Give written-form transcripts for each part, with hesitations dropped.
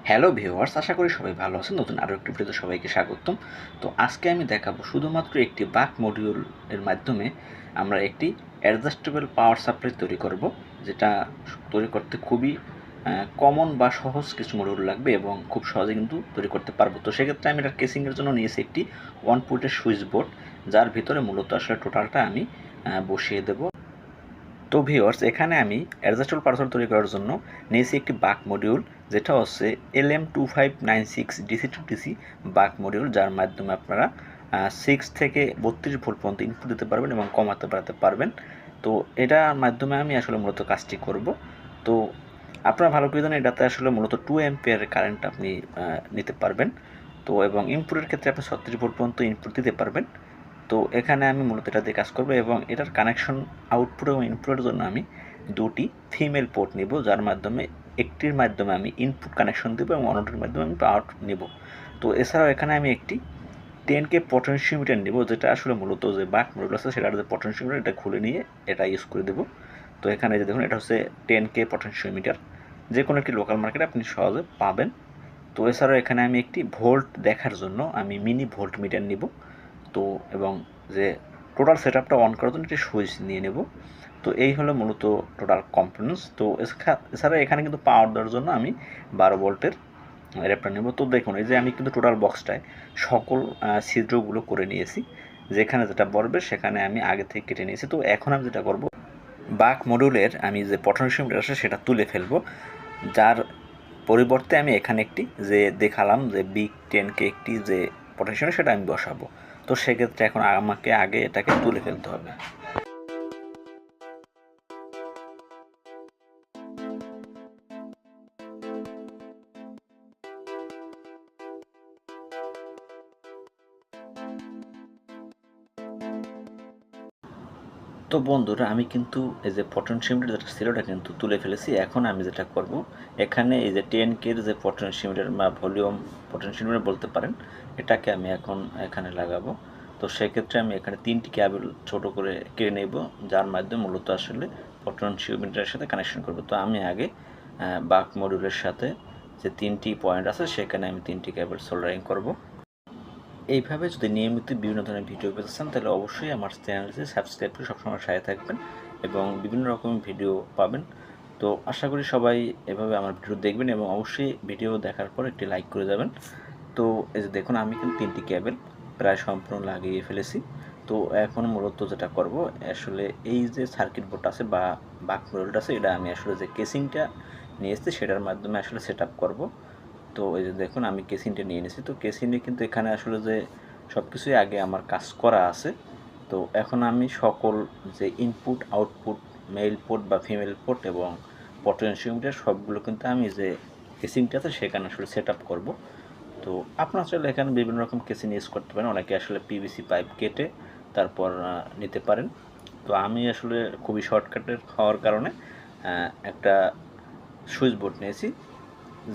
Hello viewers, আশা করি সবাই ভালো আছেন। নতুন আরও একটি ভিডিওতে সবাইকে স্বাগতম। তো আজকে আমি দেখাবো শুধুমাত্র একটি বাক মডিউলের মাধ্যমে আমরা একটি অ্যাডজাস্টেবল পাওয়ার সাপ্লাই তৈরি করব, যেটা তৈরি করতে খুবই কমন বা সহজ কিছু মডিউল লাগবে এবং খুব সহজে কিন্তু তৈরি করতে পারবো। তো সেক্ষেত্রে আমি এটার কেসিংয়ের জন্য নিয়েছি একটি 1 ফুটের সুইচ বোর্ড, যার ভিতরে মূলত আসলে টোটালটা আমি বসিয়ে দেবো। তো ভিউয়ার্স, এখানে আমি অ্যাডজাস্টেবল পার্সেল তৈরি করার জন্য নিয়েছি একটি বাক মডিউল, যেটা হচ্ছে LM2596 ডিসি টু ডিসি বাক মডিউল, যার মাধ্যমে আপনারা 6 থেকে 32 ভোল্ট পর্যন্ত ইনপুট দিতে পারবেন এবং কমাতে বাড়াতে পারবেন। তো এটার মাধ্যমে আমি আসলে মূলত কাজটি করব। তো আপনারা ভালো করে জানেন, এটাতে আসলে মূলত 2 অ্যাম্পিয়ারের কারেন্ট আপনি নিতে পারবেন। তো এবং ইনপুটের ক্ষেত্রে আপনি 36 ভোল্ট পর্যন্ত ইনপুট দিতে পারবেন। তো এখানে আমি মূলত এটা দিয়ে কাজ করব এবং এটার কানেকশন আউটপুট এবং ইনপুটের জন্য আমি দুটি ফিমেল পোর্ট নিব, যার মাধ্যমে একটির মাধ্যমে আমি ইনপুট কানেকশন দেব এবং অন্যটির মাধ্যমে আমি আউট নেব। তো এছাড়াও এখানে আমি একটি 10K পটেনশিওমিটার নেব, যেটা আসলে মূলত যে বাক মডিউল আছে সেটার যে পটেনশিওমিটার, এটা খুলে নিয়ে এটা ইউজ করে দেব। তো এখানে যে দেখুন, এটা হচ্ছে 10K পটেনশিওমিটার, যে কোনো একটি লোকাল মার্কেটে আপনি সহজে পাবেন। তো এছাড়াও এখানে আমি একটি ভোল্ট দেখার জন্য আমি মিনি ভোল্ট মিটার নিব। তো এবং যে টোটাল সেটআপটা অন করার জন্য একটি সুইচ নিয়ে নেব। তো এই হলো মূলত টোটাল কম্পোনেন্টস। তো এছাড়া এখানে কিন্তু পাওয়ার দেওয়ার জন্য আমি 12 ভোল্টের অ্যাডাপ্টার নেব। তো দেখুন, এই যে আমি কিন্তু টোটাল বক্সটায় সকল ছিদ্রগুলো করে নিয়েছি, যেখানে যেটা বলবে সেখানে আমি আগে থেকে কেটে নিয়েছি। তো এখন আমি যেটা করব, বাক মডিউলের আমি যে পটেনশিওমিটার আছে সেটা তুলে ফেলবো, যার পরিবর্তে আমি এখানে একটি যে দেখালাম যে বিগ 10K একটি যে পটেনশিওমিটার সেটা আমি বসাবো। তো সেক্ষেত্রে এখন আমাকে আগে এটাকে তুলে ফেলতে হবে। তো বন্ধুরা, আমি কিন্তু এই যে পটেনশিওমিটার যেটা ছিল এটা কিন্তু তুলে ফেলেছি। এখন আমি যেটা করব, এখানে এই যে 10K যে পটেনশিওমিটার বা ভলিউম পটেনশিওমিটার বলতে পারেন, এটাকে আমি এখন এখানে লাগাবো। তো সেক্ষেত্রে আমি এখানে 3টি কেবল ছোট করে কেটে নেব, যার মাধ্যমে মূলত আসলে পটেনশিওমিটারের সাথে কানেকশন করব। তো আমি আগে বাক মডিউলের সাথে যে 3টি পয়েন্ট আছে সেখানে আমি 3টি কেবল সোল্ডারিং করব। এইভাবে যদি নিয়মিত বিভিন্ন ধরনের ভিডিও পেতে চান, তাহলে অবশ্যই আমার চ্যানেলটি সাবস্ক্রাইব করে সবসময় সাথে থাকবেন এবং বিভিন্ন রকম ভিডিও পাবেন। তো আশা করি সবাই এভাবে আমার ভিডিও দেখবেন এবং অবশ্যই ভিডিও দেখার পর একটি লাইক করে যাবেন। তো এই যে দেখুন, আমি কিন্তু 3টি কেবল প্রায় সম্পূর্ণ লাগিয়ে ফেলেছি। তো এখন মূলত যেটা করব, আসলে এই যে সার্কিট বোর্ড আছে বা বাক মডিউলটা আছে, এটা আমি আসলে যে কেসিংটা নিয়ে এসেছি সেটার মাধ্যমে আসলে সেট আপ করবো। তো এই যে দেখুন, আমি কেসিনটা নিয়ে নিয়েছি। তো কেসিনে কিন্তু এখানে আসলে যে সব কিছুই আগে আমার কাজ করা আছে। তো এখন আমি সকল যে ইনপুট আউটপুট, মেল পোর্ট বা ফিমেল পোর্ট এবং পটেনশিওমিটার সবগুলো কিন্তু আমি যে কেসিংটা আছে সেখানে আসলে সেট আপ করবো। তো আপনারা চাইলে এখানে বিভিন্ন রকম কেসিং ইউজ করতে পারেন। অনেকে আসলে পিভিসি পাইপ কেটে তারপর নিতে পারেন। তো আমি আসলে খুবই শর্টকাটের হওয়ার কারণে একটা সুইচ বোর্ড নিয়েছি,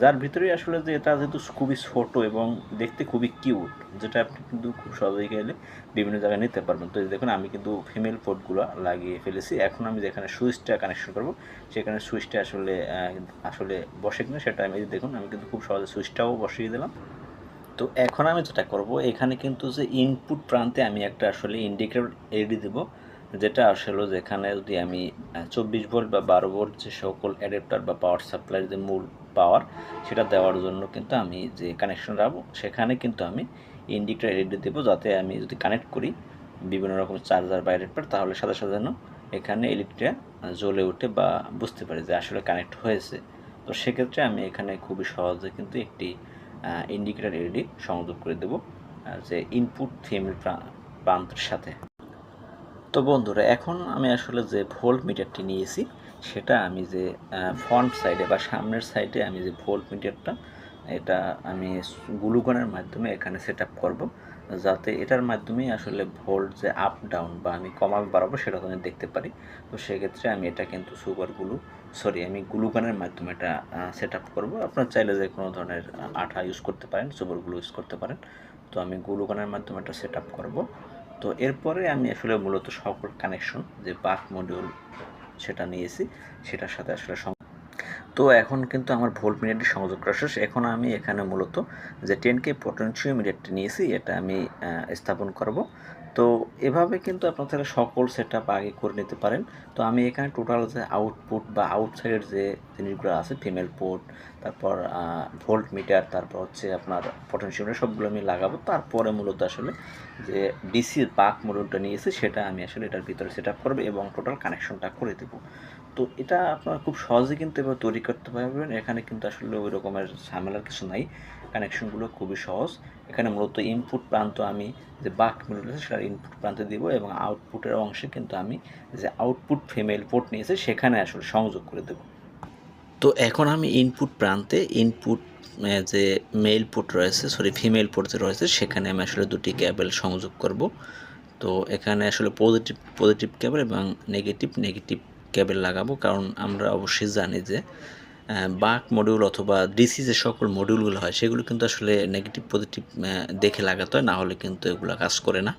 যার ভিতরে আসলে যে এটা যেহেতু খুবই ছোট এবং দেখতে খুবই কিউট, যেটা আপনি কিন্তু খুব সহজেই গেলে বিভিন্ন জায়গায় নিতে পারবেন। তো দেখুন, আমি কিন্তু ফিমেল পোর্টগুলো লাগিয়ে ফেলেছি। এখন আমি যেখানে সুইচটা কানেকশন করব সেখানে সুইচটা আসলে আসলে বসে কিনা সেটা আমি দেখুন, আমি কিন্তু খুব সহজে সুইচটাও বসিয়ে দিলাম। তো এখন আমি যেটা করব, এখানে কিন্তু যে ইনপুট প্রান্তে আমি একটা আসলে ইন্ডিকেটর এলইডি দেবো, যেটা আসলে যেখানে যদি আমি 24 ভোল্ট বা 12 ভোল্ট যে সকল অ্যাডাপ্টার বা পাওয়ার সাপ্লাইয়ের যে মূল পাওয়ার সেটা দেওয়ার জন্য কিন্তু আমি যে কানেকশন রাখবো, সেখানে কিন্তু আমি ইন্ডিকেটর এলইডি দেবো, যাতে আমি যদি কানেক্ট করি বিভিন্ন রকম চার্জার বা অ্যাডাপ্টার, তাহলে সাথে সাথে যেন এখানে এলইডিটা জ্বলে ওঠে বা বুঝতে পারি যে আসলে কানেক্ট হয়েছে। তো সেক্ষেত্রে আমি এখানে খুবই সহজে কিন্তু একটি ইন্ডিকেটর এলইডি সংযোগ করে দেব যে ইনপুট ফিমেল প্রান্তের সাথে। তো বন্ধুরা, এখন আমি আসলে যে ভোল্ট মিটারটি নিয়েছি সেটা আমি যে ফ্রন্ট সাইডে বা সামনের সাইডে আমি যে ভোল্ট মিটারটা, এটা আমি গ্লুগনের মাধ্যমে এখানে সেট আপ করবো, যাতে এটার মাধ্যমেই আসলে ভোল্ট যে আপ ডাউন বা আমি কমাবে বাড়াবো সেটা আমি দেখতে পারি। তো সেক্ষেত্রে আমি এটা কিন্তু আমি গ্লুগনের মাধ্যমে এটা সেট আপ করবো। আপনার চাইলে যে কোনো ধরনের আঠা ইউজ করতে পারেন, সুপার গ্লু ইউজ করতে পারেন। তো আমি গ্লুগনের মাধ্যমে এটা সেট আপ করবো। তো এরপরে আমি আসলে মূলত সকল কানেকশন যে বাক মডিউল সেটা নিয়েছি সেটার সাথে আসলে তো এখন কিন্তু আমার ভোল্টমিটারটি সংযোগ করা শেষ। এখন আমি এখানে মূলত যে 10K পটেনশিওমিটারটি নিয়েছি এটা আমি স্থাপন করব। তো এভাবে কিন্তু আপনারা সকল সেটআপ আগে করে নিতে পারেন। তো আমি এখানে টোটাল যে আউটপুট বা আউটসাইডের যে জিনিসগুলো আছে ফিমেল পোর্ট, তারপর ভোল্টমিটার, তারপর হচ্ছে আপনার পটেনশিওমিটার সবগুলো আমি লাগাবো। তারপরে মূলত আসলে যে ডিসি বাক মডিউলটা নিয়েছি সেটা আমি আসলে এটার ভিতরে সেটআপ করব এবং টোটাল কানেকশনটা করে দেব। তো এটা আপনারা খুব সহজেই কিন্তু এবার তৈরি করতে পারবেন। এখানে কিন্তু আসলে ওই রকমের ঝামেলার কিছু নাই। কানেকশনগুলো খুবই সহজ। এখানে মূলত ইনপুট প্রান্ত আমি যে বাক মডিউল আছে সেটার ইনপুট প্রান্তে দিব এবং আউটপুটের অংশে কিন্তু আমি যে আউটপুট ফিমেল পোর্ট নিয়েছি সেখানে আসলে সংযোগ করে দেব। তো এখন আমি ইনপুট প্রান্তে ইনপুট যে মেল পোর্ট রয়েছে, ফিমেল পোর্ট যে রয়েছে সেখানে আমি আসলে দুটি কেবল সংযোগ করব। তো এখানে আসলে পজিটিভ কেবল এবং নেগেটিভ কেবল লাগাবো, কারণ আমরা অবশ্যই জানি যে বাক মডিউল অথবা ডিসি যে সকল মডিউলগুলো হয় সেগুলো কিন্তু আসলে নেগেটিভ পজিটিভ দেখে লাগাতে হয়, না হলে কিন্তু এগুলো কাজ করে না।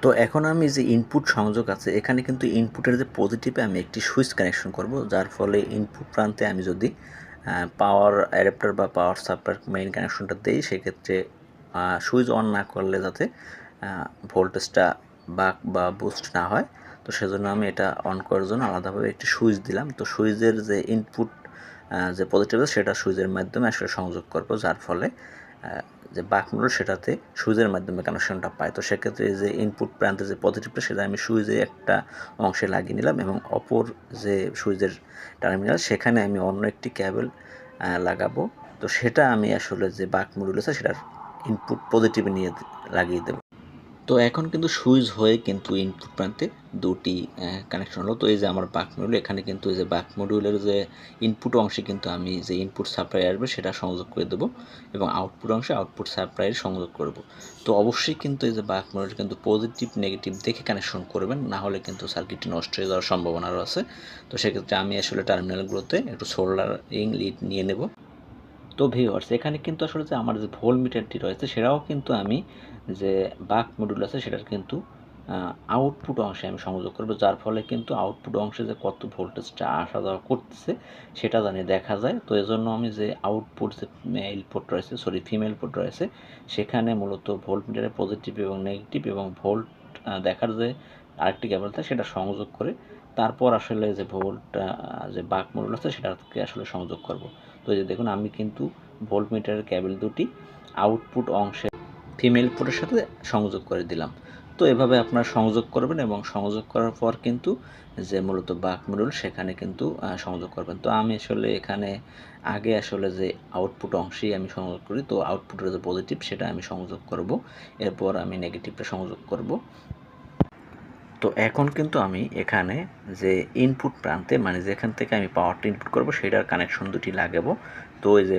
তো এখন আমি যে ইনপুট সংযোগ আছে এখানে কিন্তু ইনপুটের যে পজিটিভে আমি একটি সুইচ কানেকশন করব, যার ফলে ইনপুট প্রান্তে আমি যদি পাওয়ার অ্যাডাপ্টার বা পাওয়ার সাপ্লাই মেইন কানেকশনটা দেই সেক্ষেত্রে সুইচ অন না করলে যাতে ভোল্টেজটা বাক বা বুস্ট না হয়। তো সেজন্য আমি এটা অন করার জন্য আলাদাভাবে একটি সুইচ দিলাম। তো সুইচের যে ইনপুট যে পজিটিভ আছে সেটা সুইচের মাধ্যমে আসলে সংযোগ করব, যার ফলে যে বাক মডিউল সেটাতে সুইচের মাধ্যমে কানেকশনটা পায়। তো সেক্ষেত্রে যে ইনপুট প্রান্তে যে পজিটিভটা সেটা আমি সুইচে একটা অংশে লাগিয়ে নিলাম এবং অপর যে সুইচের টার্মিনাল সেখানে আমি অন্য একটি কেবল লাগাবো। তো সেটা আমি আসলে যে বাক মডিউল আছে সেটার ইনপুট পজিটিভে নিয়ে লাগিয়ে দেবো। তো এখন কিন্তু সুইচ হয়ে কিন্তু ইনপুট প্রান্তে দুটি কানেকশন হলো। তো এই যে আমার বাক মডিউল, এখানে কিন্তু এই যে বাক মডিউলের যে ইনপুট অংশে কিন্তু আমি যে ইনপুট সাপ্লাই আসবে সেটা সংযোগ করে দেবো এবং আউটপুট অংশে আউটপুট সাপ্লাইয়ের সংযোগ করব। তো অবশ্যই কিন্তু এই যে বাক মডিউল কিন্তু পজিটিভ নেগেটিভ দেখে কানেকশন করবেন, না হলে কিন্তু সার্কিটটি নষ্ট হয়ে যাওয়ার সম্ভাবনাও আছে। তো সেক্ষেত্রে আমি আসলে টার্মিনালগুলোতে একটু সোল্ডারিং লিড নিয়ে নেব। তো ভিউয়ার্স এখানে কিন্তু আসলে যে আমার যে ভোল্টমিটারটি রয়েছে সেটাও কিন্তু আমি যে বাক মডিউল আছে সেটার কিন্তু আউটপুট অংশে আমি সংযোগ করব, যার ফলে কিন্তু আউটপুট অংশে যে কত ভোল্টেজটা আসা যাওয়া করতেছে সেটা জানি দেখা যায়। তো এজন্য আমি যে আউটপুট যে মেল পোর্ট রয়েছে ফিমেল পোর্ট রয়েছে সেখানে মূলত ভোল্টমিটারের পজিটিভ এবং নেগেটিভ এবং ভোল্ট দেখার যে আরেকটি কেবল থাকে সেটা সংযোগ করে তারপর আসলে যে যে বাক মডিউল আছে সেটাকে আসলে সংযোগ করব। তো এই যে দেখুন আমি কিন্তু ভোল্টমিটারের কেবল দুটি আউটপুট অংশে ফিমেল পোর্টের সাথে সংযোগ করে দিলাম। তো এভাবে আপনারা সংযোগ করবেন এবং সংযোগ করার পর কিন্তু যে মূলত বাক মডিউল সেখানে কিন্তু সংযোগ করবেন। তো আমি আসলে এখানে আগে আসলে যে আউটপুট অংশেই আমি সংযোগ করি, তো আউটপুটের যে পজিটিভ সেটা আমি সংযোগ করব, এরপর আমি নেগেটিভটা সংযোগ করব। তো এখন কিন্তু আমি এখানে যে ইনপুট প্রান্তে মানে যেখান থেকে আমি পাওয়ারটা ইনপুট করব সেটার কানেকশন দুটি লাগাবো। তো এই যে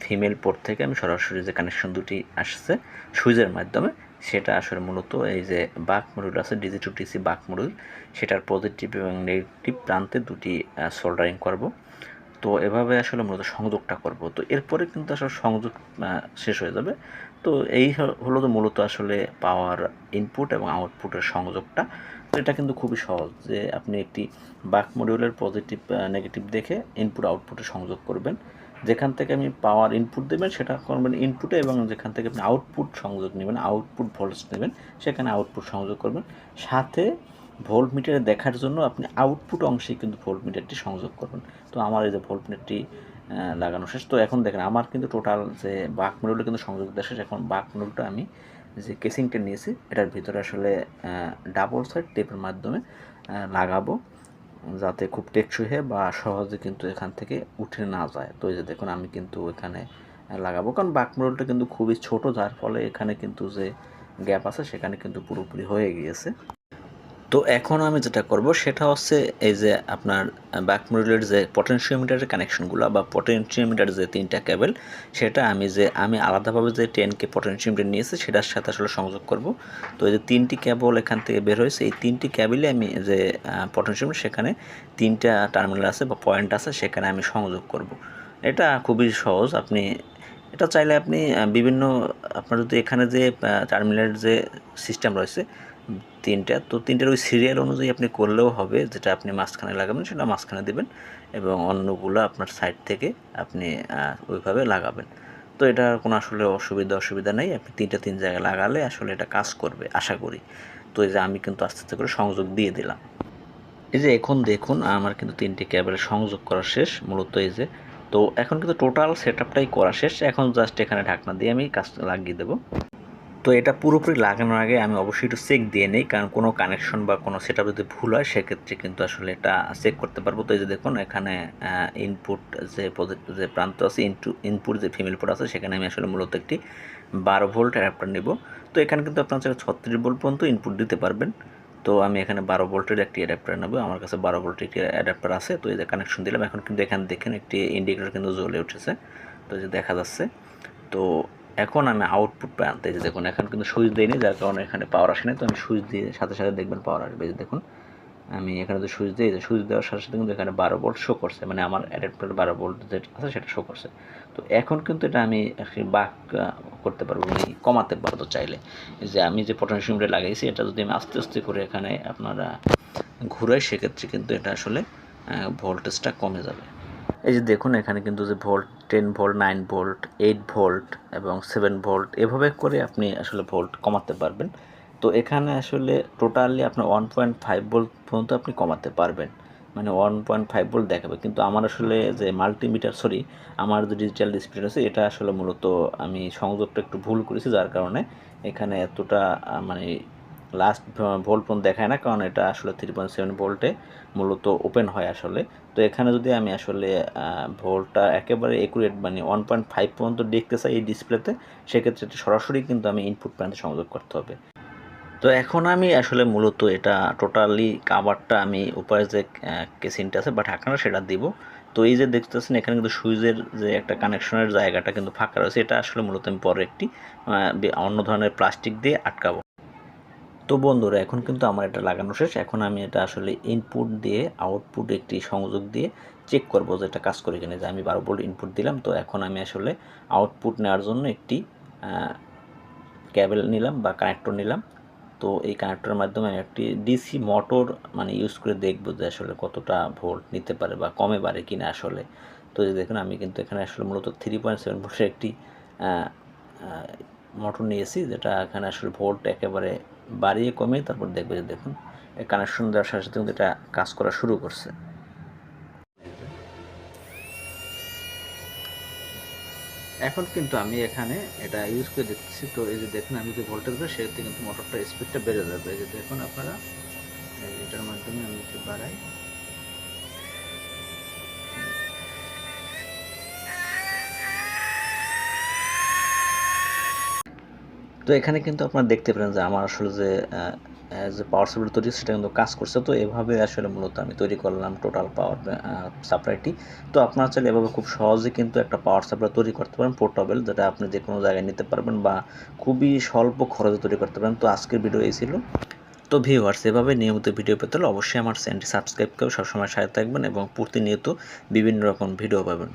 ফিমেল পোর্ট থেকে আমি সরাসরি যে কানেকশন দুটি আসছে সুইচের মাধ্যমে সেটা আসলে মূলত এই যে বাক মডিউল আছে ডিজি টু ডিসি বাক মডিউল সেটার পজিটিভ এবং নেগেটিভ প্রান্তে দুটি সোল্ডারিং করব। তো এভাবে আসলে মূলত সংযোগটা করব। তো এরপরে কিন্তু আসলে সংযোগ শেষ হয়ে যাবে। তো এই হলো তো মূলত আসলে পাওয়ার ইনপুট এবং আউটপুটের সংযোগটা। তো এটা কিন্তু খুবই সহজ যে আপনি একটি বাক মডিউলের পজিটিভ নেগেটিভ দেখে ইনপুট আউটপুটে সংযোগ করবেন। যেখান থেকে আপনি পাওয়ার ইনপুট দেবেন সেটা করবেন ইনপুটে এবং যেখান থেকে আপনি আউটপুট সংযোগ নেবেন আউটপুট ভোল্টেজ নেবেন সেখানে আউটপুট সংযোগ করবেন। সাথে ভোল্টমিটারে দেখার জন্য আপনি আউটপুট অংশে কিন্তু ভোল্টমিটারটি সংযোগ করবেন। তো আমার এই যে ভোল্টমিটারটি লাগানো শেষ। তো এখন দেখেন আমার কিন্তু টোটাল যে বাক মডিউলে কিন্তু সংযোগ দেওয়া শেষ। এখন বাক মডিউলটা আমি যে কেসিংটা নিয়েছি এটার ভিতরে আসলে ডাবল সাইড টেপের মাধ্যমে লাগাবো, যাতে খুব টেকসই হয় বা সহজে কিন্তু এখান থেকে উঠে না যায়। তো এই যে দেখুন আমি কিন্তু এখানে লাগাবো, কারণ বাক মডিউলটা কিন্তু খুবই ছোট, যার ফলে এখানে কিন্তু যে গ্যাপ আছে সেখানে কিন্তু পুরোপুরি হয়ে গিয়েছে। তো এখন আমি যেটা করব সেটা হচ্ছে এই যে আপনার বাক মডিউলের যে পটেনশিওমিটারের কানেকশনগুলো বা পটেনশিওমিটার যে তিনটা কেবল সেটা আমি আলাদাভাবে যে 10K পটেনশিওমিটার নিয়েছি সেটার সাথে আসলে সংযোগ করব। তো এই যে তিনটি কেবল এখান থেকে বের হয়েছে এই তিনটি কেবলে আমি যে পটেনশিওমিটার সেখানে তিনটা টার্মিনাল আছে বা পয়েন্ট আছে সেখানে আমি সংযোগ করব। এটা খুবই সহজ। আপনি এটা চাইলে আপনি বিভিন্ন আপনার যদি এখানে যে টার্মিনালের যে সিস্টেম রয়েছে 3টা। তো 3টার ওই সিরিয়াল অনুযায়ী আপনি করলেও হবে, যেটা আপনি মাঝখানে লাগাবেন সেটা মাঝখানে দেবেন এবং অন্যগুলো আপনার সাইড থেকে আপনি ওইভাবে লাগাবেন। তো এটা কোনো আসলে অসুবিধা নেই, আপনি 3টা 3 জায়গায় লাগালে আসলে এটা কাজ করবে আশা করি। তো এই যে আমি কিন্তু আস্তে আস্তে করে সংযোগ দিয়ে দিলাম। এই যে এখন দেখুন আমার কিন্তু 3টি কেবলের সংযোগ করা শেষ মূলত। এই যে তো এখন কিন্তু টোটাল সেটআপটাই করা শেষ, এখন জাস্ট এখানে ঢাকনা দিয়ে আমি কাজ লাগিয়ে দেবো। তো এটা পুরোপুরি লাগানোর আগে আমি অবশ্যই একটু চেক দিয়ে নিই, কারণ কোনো কানেকশন বা কোনো সেটআপ যদি ভুল হয় সেক্ষেত্রে কিন্তু আসলে এটা চেক করতে পারবো। তো এই যে দেখুন এখানে ইনপুট যে প্রান্ত আছে, ইনপুট যে ফিমেল পোর্ট আছে সেখানে আমি আসলে মূলত একটি 12 ভোল্ট অ্যাডাপ্টার নেব। তো এখানে কিন্তু আপনার 36 ভোল্ট পর্যন্ত ইনপুট দিতে পারবেন। তো আমি এখানে 12 ভোল্টের একটি অ্যাডাপ্টার নেব, আমার কাছে 12 ভোল্টের একটি অ্যাডাপ্টার আছে। তো এই যে কানেকশন দিলাম, এখন কিন্তু এখানে দেখেন একটি ইন্ডিকেটর কিন্তু জ্বলে উঠেছে, তো এই যে দেখা যাচ্ছে। তো এখন আমি আউটপুট প্রান্তে, যে দেখুন এখন কিন্তু সুইচ দিইনি, যার কারণে এখানে পাওয়ার আসে না। তো আমি সুইচ দিয়ে সাথে সাথে দেখবেন পাওয়ার আসবে। যে দেখুন আমি এখানে তো সুইচ দিই, সুইচ দেওয়ার সাথে সাথে কিন্তু এখানে 12 ভোল্ট শো করছে, মানে আমার অ্যাডাপ্টার 12 ভোল্ট যেটা আছে সেটা শো করছে। তো এখন কিন্তু এটা আমি বাক করতে পারবো, মানে কমাতে পারবো চাইলে। যে আমি যে পটেনশিওমিটার লাগাইছি এটা যদি আমি আস্তে আস্তে করে এখানে আপনারা ঘুরাই, সেক্ষেত্রে কিন্তু এটা আসলে ভোল্টেজটা কমে যাবে। এই যে দেখুন এখানে কিন্তু যে ভোল্ট 10 ভোল্ট, 9 ভোল্ট, 8 ভোল্ট এবং 7 ভোল্ট এভাবে করে আপনি আসলে ভোল্ট কমাতে পারবেন। তো এখানে আসলে টোটালি আপনার 1.5 ভোল্ট পর্যন্ত আপনি কমাতে পারবেন, মানে 1.5 ভোল্ট দেখাবে। কিন্তু আমার আসলে যে মাল্টিমিটার, আমার যে ডিজিটাল ডিসপ্লে আছে এটা আসলে মূলত আমি সংযোগটা একটু ভুল করেছি, যার কারণে এখানে এতটা মানে লাস্ট ভোল্ট পর্যন্ত দেখায় না, কারণ এটা আসলে 3.7 ভোল্টে মূলত ওপেন হয় আসলে। তো এখানে যদি আমি আসলে ভোল্টটা একেবারে একুরেট মানে 1.5 পর্যন্ত দেখতে চাই এই ডিসপ্লেতে, সেক্ষেত্রে সরাসরি কিন্তু আমি ইনপুট প্যানেলে সংযোগ করতে হবে। তো এখন আমি আসলে মূলত এটা টোটালি কাভারটা আমি উপরে যে কেসিনটা আছে বা ঢাকনাটা সেটা দিব। তো এই যে দেখতেছেন এখানে কিন্তু সুইচের যে একটা কানেকশনের জায়গাটা কিন্তু ফাঁকা রয়েছে, এটা আসলে মূলত আমি পরে একটি অন্য ধরনের প্লাস্টিক দিয়ে আটকাবো। তো বন্ধুরা এখন কিন্তু আমার এটা লাগানো শেষ, এখন আমি এটা আসলে ইনপুট দিয়ে আউটপুট একটি সংযোগ দিয়ে চেক করব যে এটা কাজ করে কিনা। যে আমি 12 ভোল্ট ইনপুট দিলাম, তো এখন আমি আসলে আউটপুট নেওয়ার জন্য একটি ক্যাবেল নিলাম বা কানেক্টর নিলাম। তো এই কানেক্টরের মাধ্যমে আমি একটি ডিসি মোটর মানে ইউজ করে দেখবো যে আসলে কতটা ভোল্ট নিতে পারে বা কমে পারে কিনা আসলে। তো এই দেখুন আমি কিন্তু এখানে আসলে মূলত 3.7 ভোল্টের একটি মোটর নিয়েছি, যেটা এখানে আসলে ভোল্ট একেবারে বাড়িয়ে কমিয়ে তারপর দেখবে যে দেখুন এই কানেকশন দেওয়ার সাথে সাথে কিন্তু এটা কাজ করা শুরু করছে। এখন কিন্তু আমি এখানে এটা ইউজ করে দেখতেছি। তো এই যে দেখুন আমি যে ভোল্টেজ দেবো সেক্ষেত্রে কিন্তু মোটরটা স্পিডটা বেড়ে যাবে। এই যে দেখুন আপনারা এটার মাধ্যমে আমি একটু বাড়াই। তো এখানে কিন্তু আপনারা দেখতে পেলেন যে আমার আসলে যে পাওয়ার সাপ্লাই তৈরি সেটা কিন্তু কাজ করছে। তো এভাবে আসলে মূলত আমি তৈরি করলাম টোটাল পাওয়ার সাপ্লাইটি। তো আপনারা চাইলে এভাবে খুব সহজে কিন্তু একটা পাওয়ার সাপ্লাই তৈরি করতে পারেন পোর্টেবল, যেটা আপনি যে কোনো জায়গায় নিতে পারবেন বা খুবই স্বল্প খরচে তৈরি করতে পারেন। তো আজকের ভিডিও এই ছিল। তো ভিউয়ার্স এভাবে নিয়মিত ভিডিও পেতে হলে অবশ্যই আমার চ্যানেলটি সাবস্ক্রাইব করে সবসময় সাথে থাকবেন এবং প্রতিনিয়ত বিভিন্ন রকম ভিডিও পাবেন।